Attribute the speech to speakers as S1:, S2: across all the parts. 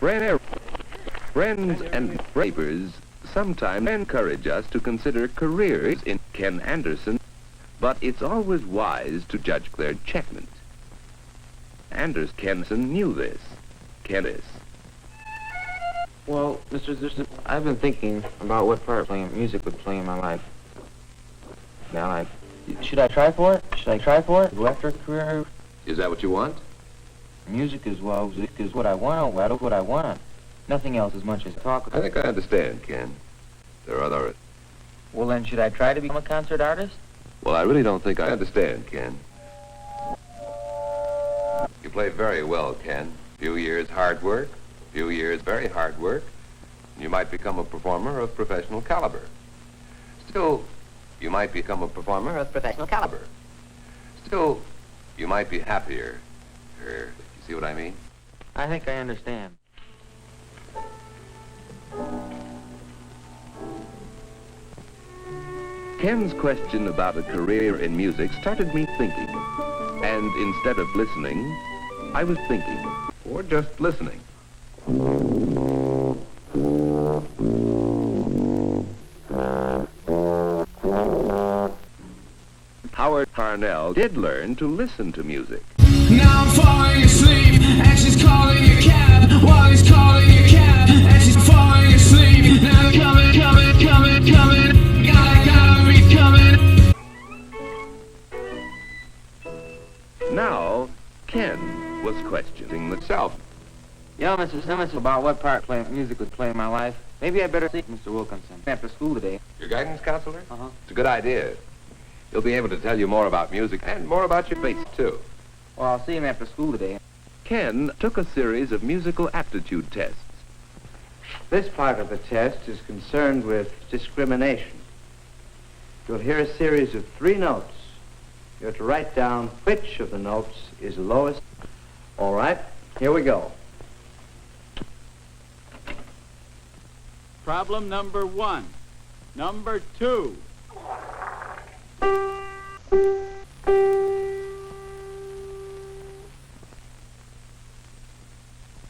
S1: Friends and neighbors sometimes encourage us to consider careers in Ken Anderson, but it's always wise to judge their judgment. Anders Kenson knew this.
S2: Well, Mr. Thurston, I've been thinking about what part playing music would play in my life. Should I try for it? Go after a career?
S1: Is that what you want?
S2: Music is what I want. What I want. Nothing else as much as talk.
S1: I think I understand, Ken. There are other...
S2: Well, then, should I try to become a concert artist?
S1: Well, I really don't think I understand, Ken. You play very well, Ken. Few years hard work, few years very hard work, and you might become a performer of professional caliber. Still, you might become a performer of professional caliber. Still, you might be happier. You see what I mean?
S2: I think I understand.
S1: Ken's question about a career in music started me thinking. And instead of listening, I was thinking, or just listening. Howard Parnell did learn to listen to music.
S3: Now I'm falling asleep, and she's calling your cab while he's calling your cab, and she's falling asleep. Now they're coming. Gotta be coming.
S1: Now, Ken was questioning himself.
S2: You know, Mr. Simmons, about what part playing music would play in my life, maybe I better see Mr. Wilkinson after school today.
S1: Your guidance counselor?
S2: Uh-huh.
S1: It's a good idea. He'll be able to tell you more about music and more about your face, too.
S2: Well, I'll see him after school today.
S1: Ken took a series of musical aptitude tests.
S4: This part of the test is concerned with discrimination. You'll hear a series of 3 notes. You're to write down which of the notes is lowest. All right, here we go.
S5: Problem number 1. Number 2.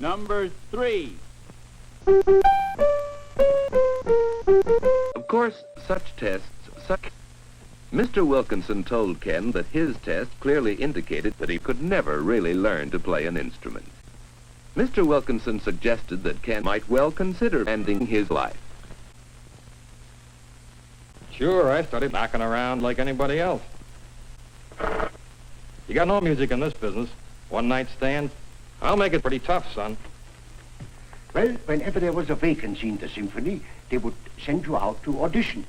S5: Number 3.
S1: Of course, such tests suck. Mr. Wilkinson told Ken that his test clearly indicated that he could never really learn to play an instrument. Mr. Wilkinson suggested that Ken might well consider ending his life.
S6: Sure, I studied knocking around like anybody else. You got no music in this business. One-night stands. I'll make it pretty tough, son.
S7: Well, whenever there was a vacancy in the symphony, they would send you out to audition.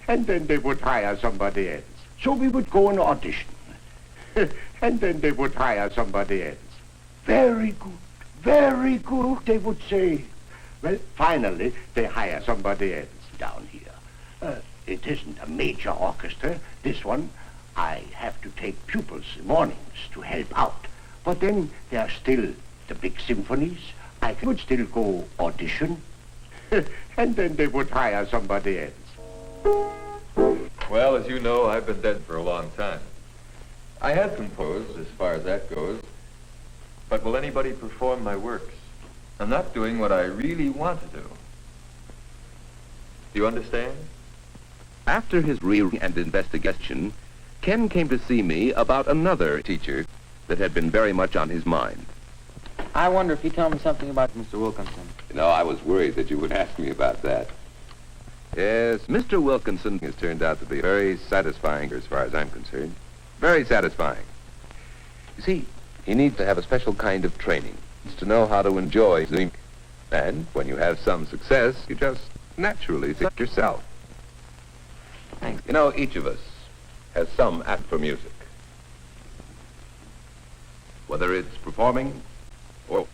S7: And then they would hire somebody else. So we would go and audition. And then they would hire somebody else. Very good, they would say. Well, finally, they hire somebody else down here. It isn't a major orchestra, this one. I have to take pupils mornings to help out. But then there are still the big symphonies. I would still go audition. And then they would hire somebody else.
S8: Well, as you know, I've been dead for a long time. I had composed, as far as that goes, but will anybody perform my works? I'm not doing what I really want to do. Do you understand?
S1: After his reading and investigation, Ken came to see me about another teacher that had been very much on his mind.
S2: I wonder if you tell me something about Mr. Wilkinson.
S1: You know, I was worried that you would ask me about that. Yes, Mr. Wilkinson has turned out to be very satisfying as far as I'm concerned. Very satisfying. You see, he needs to have a special kind of training. It's to know how to enjoy music. And when you have some success, you just naturally think yourself.
S2: Thanks.
S1: You know, each of us has some act for music. Whether it's performing or